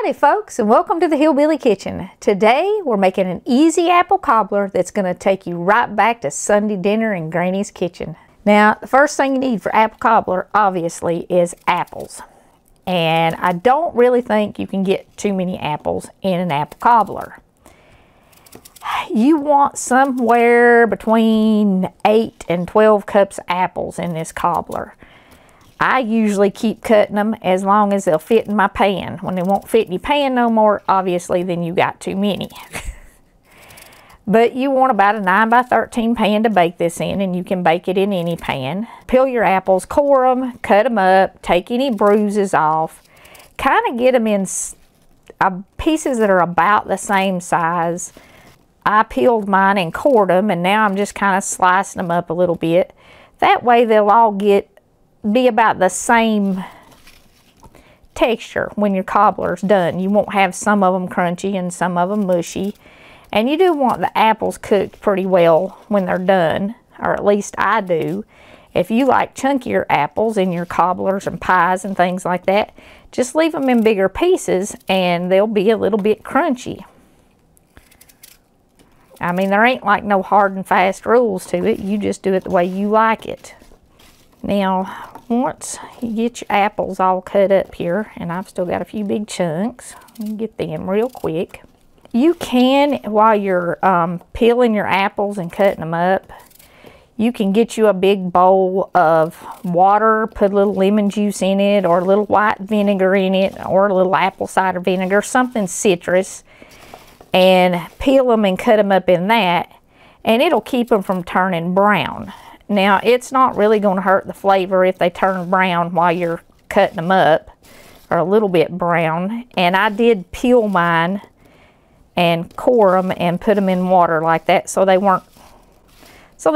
Howdy folks, and welcome to the Hillbilly Kitchen. Today we're making an easy apple cobbler that's going to take you right back to Sunday dinner in Granny's kitchen. Now the first thing you need for apple cobbler obviously is apples. And I don't really think you can get too many apples in an apple cobbler. You want somewhere between 8 and 12 cups of apples in this cobbler. I usually keep cutting them as long as they'll fit in my pan. When they won't fit in your pan no more, obviously, then you got too many. But you want about a 9 by 13 pan to bake this in, and you can bake it in any pan. Peel your apples, core them, cut them up, take any bruises off. Kind of get them in pieces that are about the same size. I peeled mine and cored them, and now I'm just kind of slicing them up a little bit. That way they'll all be about the same texture when your cobbler's done. You won't have some of them crunchy and some of them mushy. And you do want the apples cooked pretty well when they're done, or at least I do. If you like chunkier apples in your cobblers and pies and things like that, just leave them in bigger pieces and they'll be a little bit crunchy. I mean, there ain't like no hard and fast rules to it. You just do it the way you like it. Now, once you get your apples all cut up here, and I've still got a few big chunks, let me get them real quick. You can, while you're peeling your apples and cutting them up, you can get you a big bowl of water, put a little lemon juice in it, or a little white vinegar in it, or a little apple cider vinegar, something citrus, and peel them and cut them up in that, and it'll keep them from turning brown. Now, it's not really going to hurt the flavor if they turn brown while you're cutting them up, or a little bit brown. And I did peel mine and core them and put them in water like that so they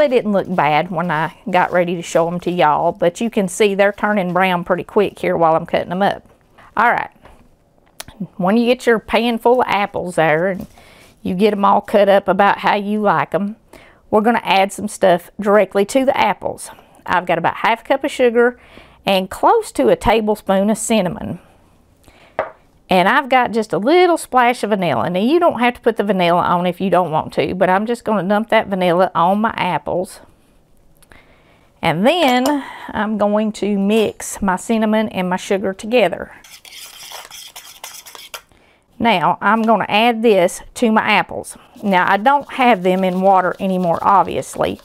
didn't look bad when I got ready to show them to y'all. But you can see they're turning brown pretty quick here while I'm cutting them up. All right, when you get your pan full of apples there and you get them all cut up about how you like them, we're going to add some stuff directly to the apples. I've got about half a cup of sugar and close to a tablespoon of cinnamon. And I've got just a little splash of vanilla. Now, you don't have to put the vanilla on if you don't want to, but I'm just going to dump that vanilla on my apples. And then I'm going to mix my cinnamon and my sugar together. Now, I'm going to add this to my apples. Now, I don't have them in water anymore, obviously.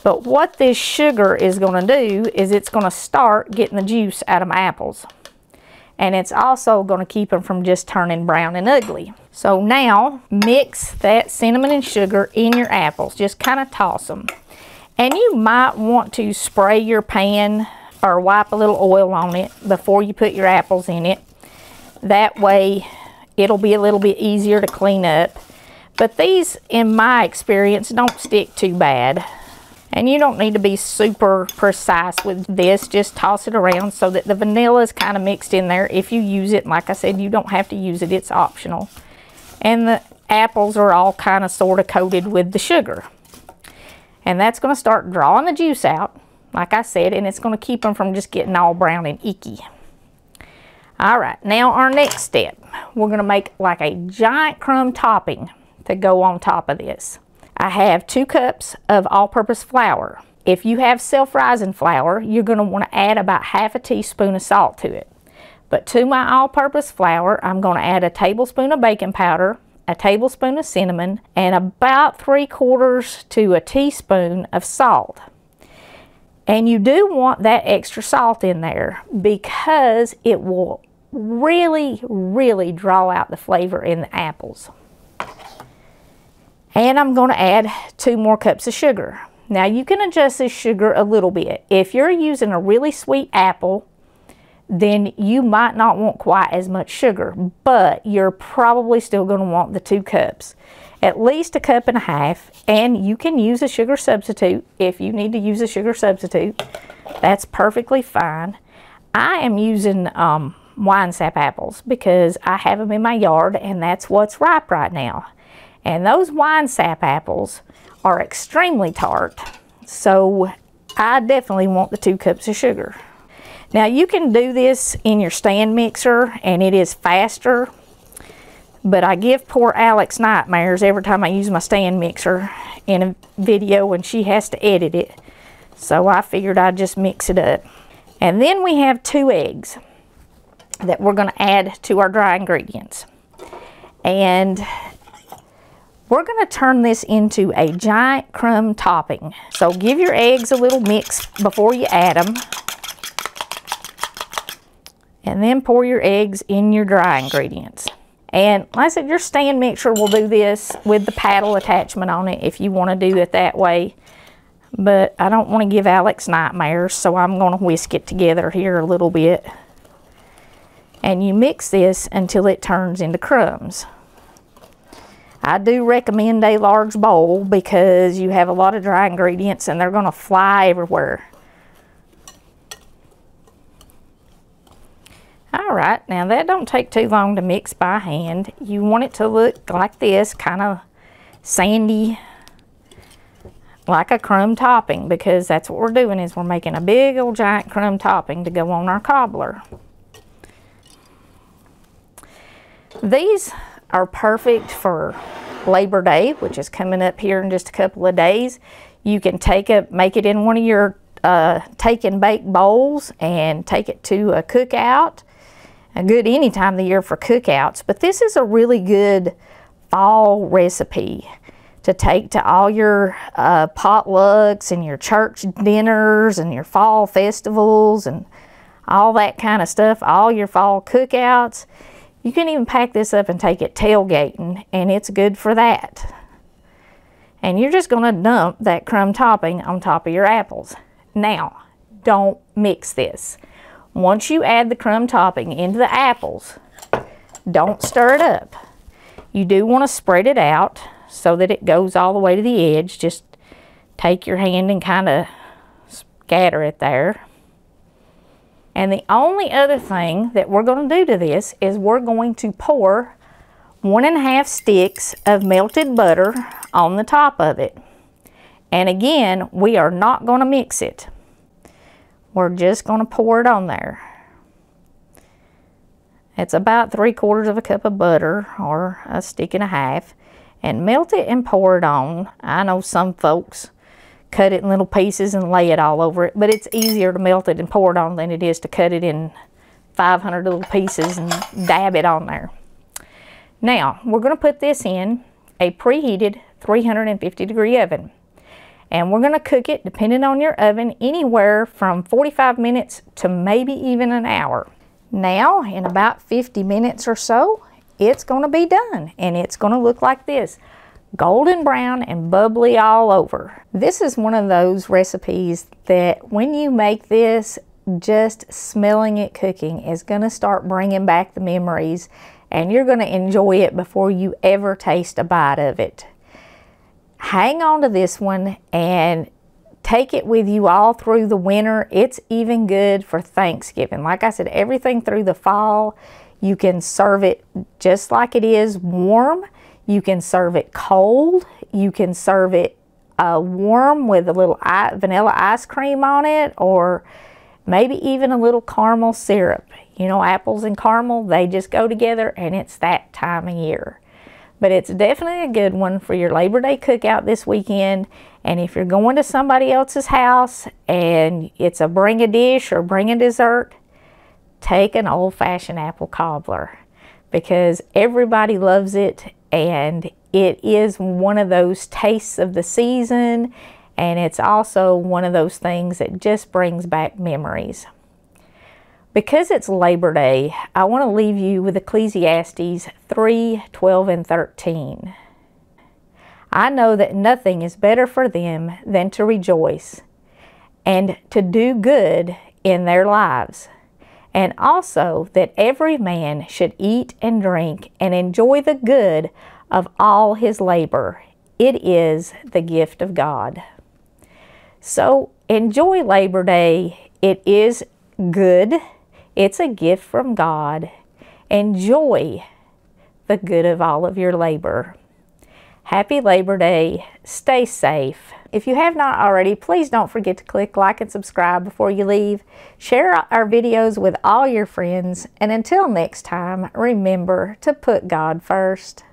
But what this sugar is going to do is it's going to start getting the juice out of my apples. And it's also going to keep them from just turning brown and ugly. So now, mix that cinnamon and sugar in your apples. Just kind of toss them. And you might want to spray your pan or wipe a little oil on it before you put your apples in it. That way, it'll be a little bit easier to clean up. But these, in my experience, don't stick too bad. And you don't need to be super precise with this. Just toss it around so that the vanilla is kind of mixed in there. If you use it, like I said, you don't have to use it. It's optional. And the apples are all kind of sort of coated with the sugar. And that's going to start drawing the juice out, like I said, and it's going to keep them from just getting all brown and icky. All right, now our next step. We're going to make like a giant crumb topping to go on top of this. I have 2 cups of all-purpose flour. If you have self-rising flour, you're going to want to add about half a teaspoon of salt to it. But to my all-purpose flour, I'm going to add a tablespoon of baking powder, a tablespoon of cinnamon, and about 3/4 to a teaspoon of salt. And you do want that extra salt in there because it will really draw out the flavor in the apples. And I'm going to add 2 more cups of sugar. Now, you can adjust this sugar a little bit. If you're using a really sweet apple, then you might not want quite as much sugar, but you're probably still going to want the 2 cups. At least 1.5 cups, and you can use a sugar substitute if you need to use a sugar substitute. That's perfectly fine. I am using wine sap apples because I have them in my yard and that's what's ripe right now. And those wine sap apples are extremely tart, so I definitely want the 2 cups of sugar. Now you can do this in your stand mixer and it is faster But I give poor Alex nightmares every time I use my stand mixer in a video and she has to edit it. So I figured I'd just mix it up. And then we have 2 eggs that we're going to add to our dry ingredients. And we're going to turn this into a giant crumb topping. So give your eggs a little mix before you add them. And then pour your eggs in your dry ingredients. And like I said, your stand mixer will do this with the paddle attachment on it if you want to do it that way. But I don't want to give Alex nightmares, so I'm going to whisk it together here a little bit. And you mix this until it turns into crumbs. I do recommend a large bowl because you have a lot of dry ingredients and they're going to fly everywhere. Alright, now that don't take too long to mix by hand. You want it to look like this, kind of sandy, like a crumb topping, because that's what we're doing, is we're making a big old giant crumb topping to go on our cobbler. These are perfect for Labor Day, which is coming up here in just a couple of days. You can make it in one of your take and bake bowls and take it to a cookout. A good any time of the year for cookouts, but this is a really good fall recipe to take to all your potlucks and your church dinners and your fall festivals and all that kind of stuff, all your fall cookouts. You can even pack this up and take it tailgating, and it's good for that. And you're just going to dump that crumb topping on top of your apples. Now, don't mix this. Once you add the crumb topping into the apples, don't stir it up. You do want to spread it out so that it goes all the way to the edge. Just take your hand and kind of scatter it there. And the only other thing that we're going to do to this is we're going to pour 1½ sticks of melted butter on the top of it. And again, we are not going to mix it. We're just going to pour it on there. It's about 3/4 cup of butter, or a stick and a half, and melt it and pour it on. I know some folks cut it in little pieces and lay it all over it, but it's easier to melt it and pour it on than it is to cut it in 500 little pieces and dab it on there. Now, we're going to put this in a preheated 350-degree oven. And we're going to cook it, depending on your oven, anywhere from 45 minutes to maybe even an hour. Now, in about 50 minutes or so, it's going to be done. And it's going to look like this. Golden brown and bubbly all over. This is one of those recipes that when you make this, just smelling it cooking is going to start bringing back the memories. And you're going to enjoy it before you ever taste a bite of it. Hang on to this one and take it with you all through the winter. It's even good for Thanksgiving. Like I said, everything through the fall, you can serve it just like it is warm. You can serve it cold. You can serve it warm with a little vanilla ice cream on it, or maybe even a little caramel syrup. You know, apples and caramel, they just go together, and it's that time of year. But it's definitely a good one for your Labor Day cookout this weekend. And if you're going to somebody else's house and it's a bring a dish or bring a dessert, take an old-fashioned apple cobbler, because everybody loves it, and it is one of those tastes of the season, and it's also one of those things that just brings back memories. Because it's Labor Day, I want to leave you with Ecclesiastes 3:12 and 13. I know that nothing is better for them than to rejoice and to do good in their lives, and also that every man should eat and drink and enjoy the good of all his labor. It is the gift of God. So enjoy Labor Day. It is good. It's a gift from God. Enjoy the good of all of your labor. Happy Labor Day. Stay safe. If you have not already, please don't forget to click like and subscribe before you leave. Share our videos with all your friends. And until next time, remember to put God first.